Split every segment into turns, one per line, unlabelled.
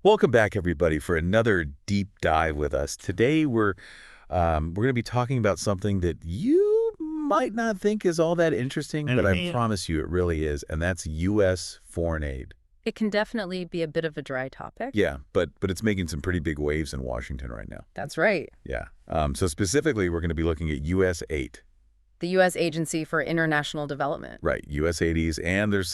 Welcome back, everybody, for another deep dive with us. Today, we're going to be talking about something that you might not think is all that interesting, but I promise you it really is, and that's U.S. foreign aid.
It can definitely be a bit of a dry topic.
Yeah, but it's making some pretty big waves in Washington right now.
That's right.
Yeah. So specifically, we're going to be looking at USAID.
The U.S. Agency for International Development.
Right, USAIDs, and there's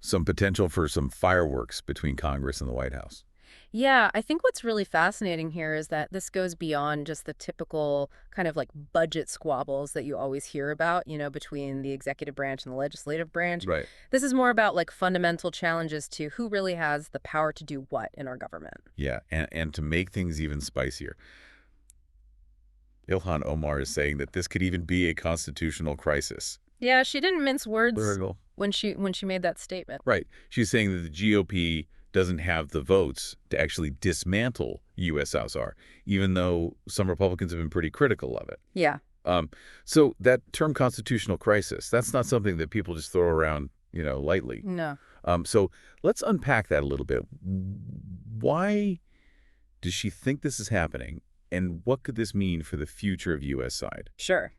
some potential for some fireworks between Congress and the White House.
Yeah, I think what's really fascinating here is that this goes beyond just the typical kind of like budget squabbles that you always hear about, between the executive branch and the legislative branch.
Right.
This is more about like fundamental challenges to who really has the power to do what in our government.
Yeah, and to make things even spicier, Ilhan Omar is saying that this could even be a constitutional crisis.
Yeah, she didn't mince words
Lyrical.
when she made that statement.
Right. She's saying that the GOP doesn't have the votes to actually dismantle USSR, even though some Republicans have been pretty critical of it.
Yeah.
So that term constitutional crisis, that's not something that people just throw around, lightly.
No.
So let's unpack that a little bit. Why does she think this is happening, and what could this mean for the future of U.S. side?
Sure.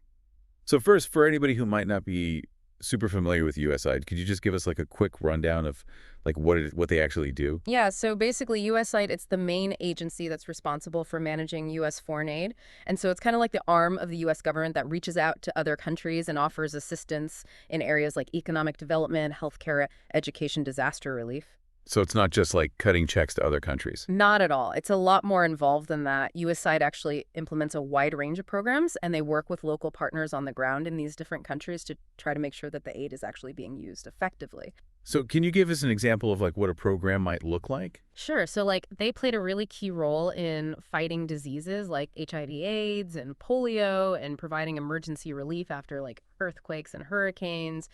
So first, for anybody who might not be super familiar with USAID, could you just give us like a quick rundown of like what they actually do?
Yeah, so basically USAID, it's the main agency that's responsible for managing U.S. foreign aid. And so it's kind of like the arm of the U.S. government that reaches out to other countries and offers assistance in areas like economic development, healthcare, education, disaster relief.
So it's not just like cutting checks to other countries.
Not at all. It's a lot more involved than that. USAID actually implements a wide range of programs, and they work with local partners on the ground in these different countries to try to make sure that the aid is actually being used effectively.
So can you give us an example of like what a program might look like?
Sure. So, like, they played a really key role in fighting diseases like HIV/AIDS and polio and providing emergency relief after, like, earthquakes and hurricanes.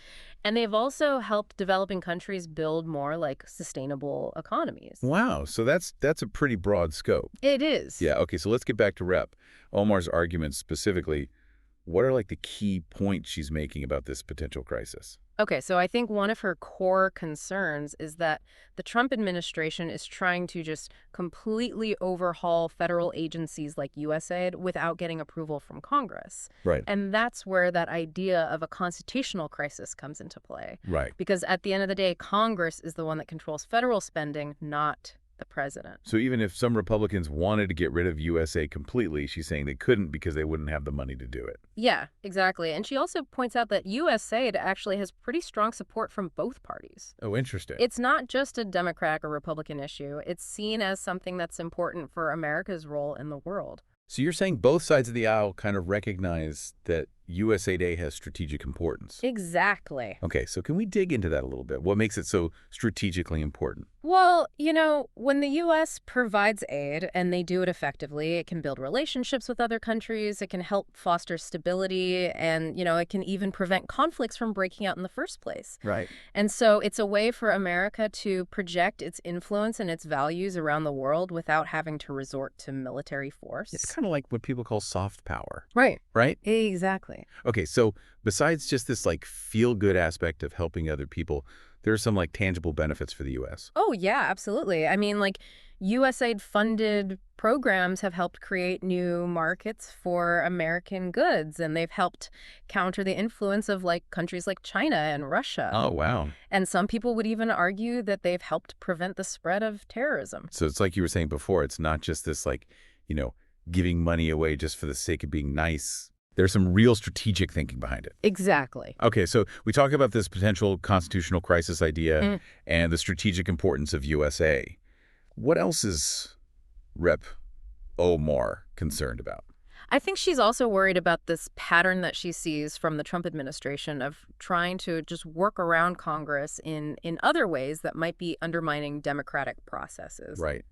And they've also helped developing countries build more, like, sustainable economies.
Wow. So that's a pretty broad scope.
It is.
Yeah. Okay. So let's get back to Rep. Omar's arguments specifically. What are like the key points she's making about this potential crisis?
Okay, so I think one of her core concerns is that the Trump administration is trying to just completely overhaul federal agencies like USAID without getting approval from Congress.
Right.
And that's where that idea of a constitutional crisis comes into play.
Right.
Because at the end of the day, Congress is the one that controls federal spending, not the president.
So even if some Republicans wanted to get rid of USA completely, she's saying they couldn't because they wouldn't have the money to do it.
Yeah, exactly. And she also points out that USAID actually has pretty strong support from both parties.
Oh, interesting.
It's not just a Democrat or Republican issue. It's seen as something that's important for America's role in the world.
So you're saying both sides of the aisle kind of recognize that USAID has strategic importance.
Exactly.
Okay, so can we dig into that a little bit? What makes it so strategically important?
Well, when the U.S. provides aid and they do it effectively, it can build relationships with other countries, it can help foster stability, and, it can even prevent conflicts from breaking out in the first place.
Right.
And so it's a way for America to project its influence and its values around the world without having to resort to military force.
It's kind of like what people call soft power.
Right.
Right?
Exactly.
Okay, so besides just this like feel-good aspect of helping other people, there are some like tangible benefits for the U.S.
Oh, yeah, absolutely. I mean, like, USAID-funded programs have helped create new markets for American goods, and they've helped counter the influence of, like, countries like China and Russia.
Oh, wow.
And some people would even argue that they've helped prevent the spread of terrorism.
So it's like you were saying before, it's not just this like, giving money away just for the sake of being nice. There's some real strategic thinking behind it.
Exactly.
Okay, so we talk about this potential constitutional crisis idea and the strategic importance of USA. What else is Rep. Omar concerned about?
I think she's also worried about this pattern that she sees from the Trump administration of trying to just work around Congress in other ways that might be undermining democratic processes.
Right.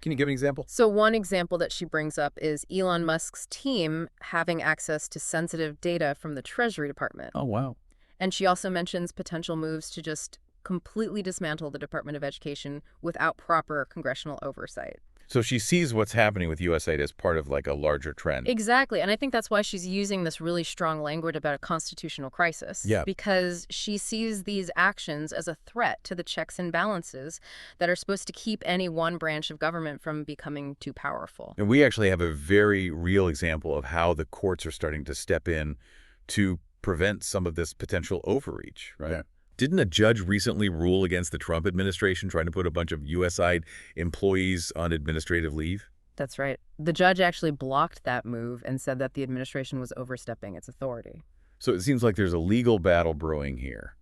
Can you give an example?
So one example that she brings up is Elon Musk's team having access to sensitive data from the Treasury Department.
Oh, wow.
And she also mentions potential moves to just completely dismantle the Department of Education without proper congressional oversight.
So she sees what's happening with USAID as part of like a larger trend.
Exactly. And I think that's why she's using this really strong language about a constitutional crisis,
Yeah.
because she sees these actions as a threat to the checks and balances that are supposed to keep any one branch of government from becoming too powerful.
And we actually have a very real example of how the courts are starting to step in to prevent some of this potential overreach, right?
Yeah.
Didn't a judge recently rule against the Trump administration trying to put a bunch of USAID employees on administrative leave?
That's right. The judge actually blocked that move and said that the administration was overstepping its authority.
So it seems like there's a legal battle brewing here.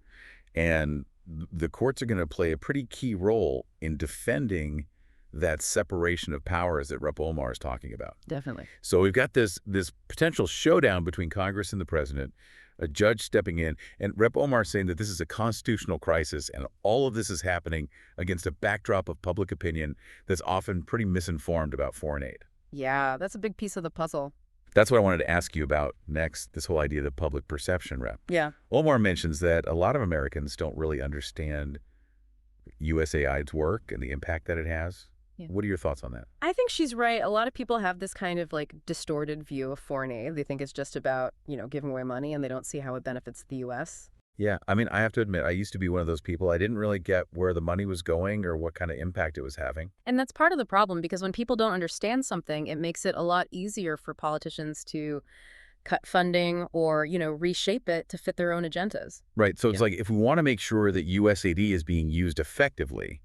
And the courts are going to play a pretty key role in defending that separation of powers that Rep. Omar is talking about.
Definitely.
So we've got this potential showdown between Congress and the president, a judge stepping in, and Rep. Omar saying that this is a constitutional crisis, and all of this is happening against a backdrop of public opinion that's often pretty misinformed about foreign aid.
Yeah, that's a big piece of the puzzle.
That's what I wanted to ask you about next, this whole idea of the public perception, Rep.
Yeah.
Omar mentions that a lot of Americans don't really understand USAID's work and the impact that it has.
Yeah.
What are your thoughts on that?
I think she's right. A lot of people have this kind of like distorted view of foreign aid. They think it's just about, giving away money, and they don't see how it benefits the U.S.
Yeah, I mean, I have to admit, I used to be one of those people. I didn't really get where the money was going or what kind of impact it was having.
And that's part of the problem, because when people don't understand something, it makes it a lot easier for politicians to cut funding or, reshape it to fit their own agendas.
Right, so it's like if we want to make sure that USAID is being used effectively,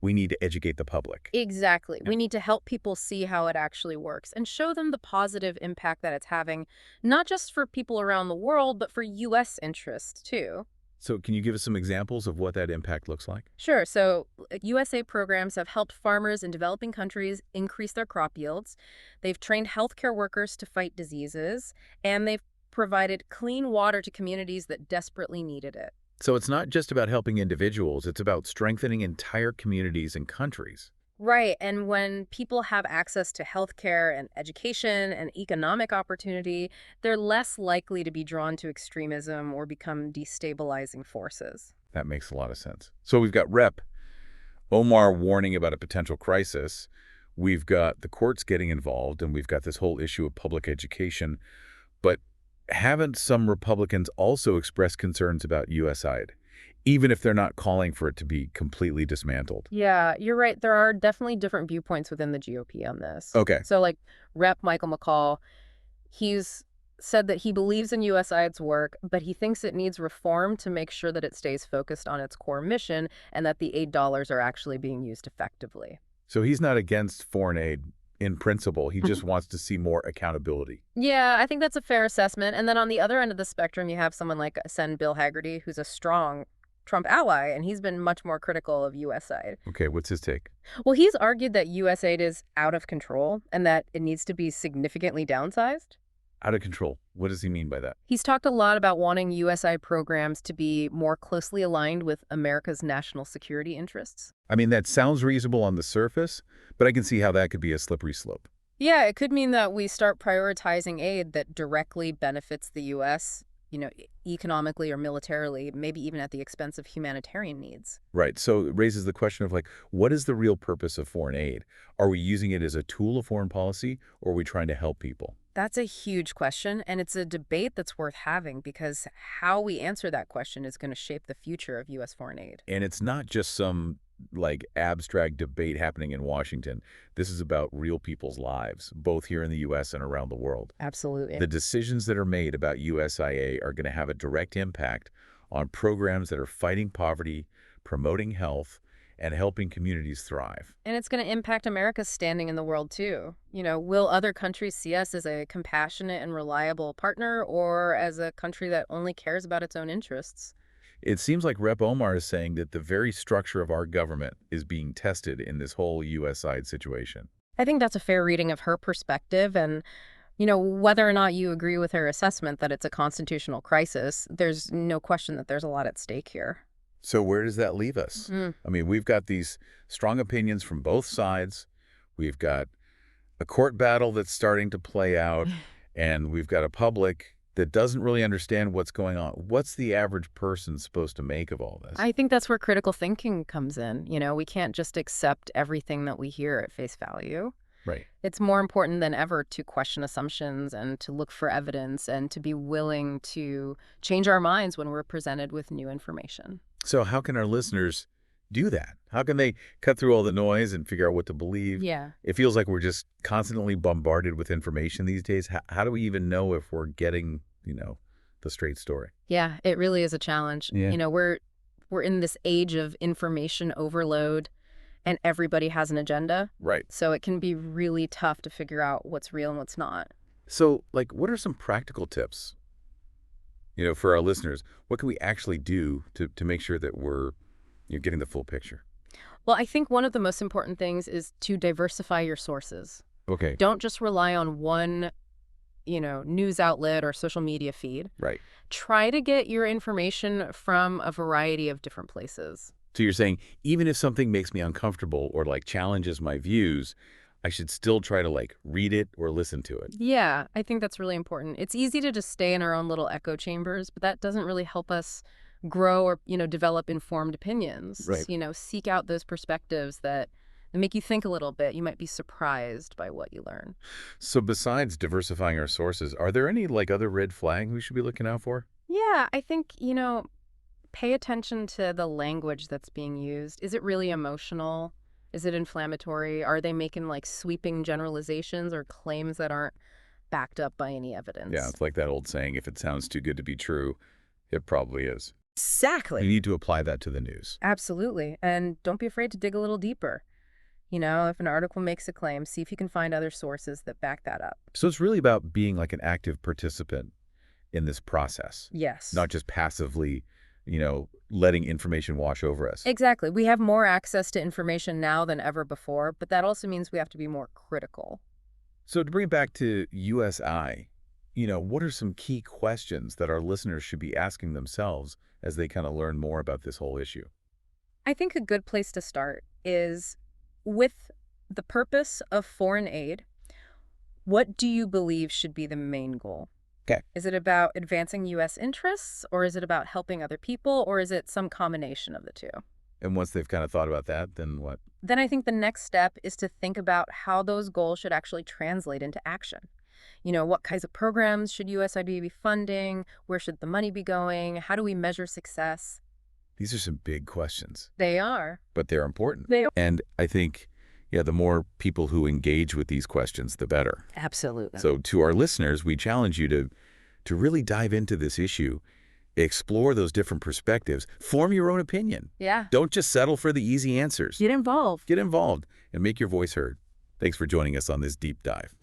we need to educate the public.
Exactly.
Yeah.
We need to help people see how it actually works and show them the positive impact that it's having, not just for people around the world, but for U.S. interests, too.
So can you give us some examples of what that impact looks like?
Sure. So USA programs have helped farmers in developing countries increase their crop yields. They've trained healthcare workers to fight diseases, and they've provided clean water to communities that desperately needed it.
So it's not just about helping individuals, it's about strengthening entire communities and countries.
Right. And when people have access to healthcare and education and economic opportunity, they're less likely to be drawn to extremism or become destabilizing forces.
That makes a lot of sense. So we've got Rep. Omar warning about a potential crisis. We've got the courts getting involved, and we've got this whole issue of public education. But haven't some Republicans also expressed concerns about USAID, even if they're not calling for it to be completely dismantled?
Yeah, you're right. There are definitely different viewpoints within the GOP on this.
Okay.
So like Rep. Michael McCall, he's said that he believes in USAID's work, but he thinks it needs reform to make sure that it stays focused on its core mission and that the aid dollars are actually being used effectively.
So he's not against foreign aid in principle. He just wants to see more accountability.
Yeah, I think that's a fair assessment. And then on the other end of the spectrum, you have someone like Sen. Bill Hagerty, who's a strong Trump ally, and he's been much more critical of USAID.
Okay, what's his take?
Well, he's argued that USAID is out of control and that it needs to be significantly downsized.
Out of control. What does he mean by that?
He's talked a lot about wanting USAID programs to be more closely aligned with America's national security interests.
I mean, that sounds reasonable on the surface, but I can see how that could be a slippery slope.
Yeah, it could mean that we start prioritizing aid that directly benefits the U.S., economically or militarily, maybe even at the expense of humanitarian needs.
Right. So it raises the question of, like, what is the real purpose of foreign aid? Are we using it as a tool of foreign policy, or are we trying to help people?
That's a huge question, and it's a debate that's worth having, because how we answer that question is going to shape the future of U.S. foreign aid.
And it's not just some, like, abstract debate happening in Washington. This is about real people's lives, both here in the U.S. and around the world.
Absolutely.
The decisions that are made about USIA are going to have a direct impact on programs that are fighting poverty, promoting health, and helping communities thrive.
And it's going to impact America's standing in the world, too. Will other countries see us as a compassionate and reliable partner, or as a country that only cares about its own interests?
It seems like Rep. Omar is saying that the very structure of our government is being tested in this whole USAID situation.
I think that's a fair reading of her perspective. And, whether or not you agree with her assessment that it's a constitutional crisis, there's no question that there's a lot at stake here.
So where does that leave us? I mean, we've got these strong opinions from both sides. We've got a court battle that's starting to play out, and we've got a public that doesn't really understand what's going on. What's the average person supposed to make of all this?
I think that's where critical thinking comes in. We can't just accept everything that we hear at face value.
Right.
It's more important than ever to question assumptions and to look for evidence and to be willing to change our minds when we're presented with new information.
So how can our listeners do that? How can they cut through all the noise and figure out what to believe?
Yeah.
It feels like we're just constantly bombarded with information these days. How do we even know if we're getting, the straight story?
Yeah, it really is a challenge.
Yeah.
We're in this age of information overload and everybody has an agenda.
Right.
So it can be really tough to figure out what's real and what's not.
So, what are some practical tips, for our listeners? What can we actually do to make sure that we're getting the full picture?
Well, I think one of the most important things is to diversify your sources.
Okay.
Don't just rely on one, news outlet or social media feed.
Right.
Try to get your information from a variety of different places.
So you're saying even if something makes me uncomfortable or challenges my views, I should still try to read it or listen to it.
Yeah, I think that's really important. It's easy to just stay in our own little echo chambers, but that doesn't really help us grow or, develop informed opinions.
Right.
Seek out those perspectives that make you think a little bit. You might be surprised by what you learn.
So besides diversifying our sources, are there any other red flags we should be looking out for?
Yeah, I think, pay attention to the language that's being used. Is it really emotional? Is it inflammatory? Are they making sweeping generalizations or claims that aren't backed up by any evidence?
Yeah, it's like that old saying, if it sounds too good to be true, it probably is.
Exactly.
You need to apply that to the news.
Absolutely. And don't be afraid to dig a little deeper. If an article makes a claim, see if you can find other sources that back that up.
So it's really about being an active participant in this process.
Yes.
Not just passively, letting information wash over us.
Exactly. We have more access to information now than ever before, but that also means we have to be more critical.
So to bring it back to USI, what are some key questions that our listeners should be asking themselves as they kind of learn more about this whole issue?
I think a good place to start is with the purpose of foreign aid. What do you believe should be the main goal?
Okay.
Is it about advancing U.S. interests, or is it about helping other people, or is it some combination of the two?
And once they've kind of thought about that, then what?
Then I think the next step is to think about how those goals should actually translate into action. What kinds of programs should USAID be funding? Where should the money be going? How do we measure success?
These are some big questions.
They are.
But they're important.
They are.
And I think, the more people who engage with these questions, the better.
Absolutely.
So to our listeners, we challenge you to really dive into this issue, explore those different perspectives, form your own opinion.
Yeah.
Don't just settle for the easy answers.
Get involved.
Get involved and make your voice heard. Thanks for joining us on this deep dive.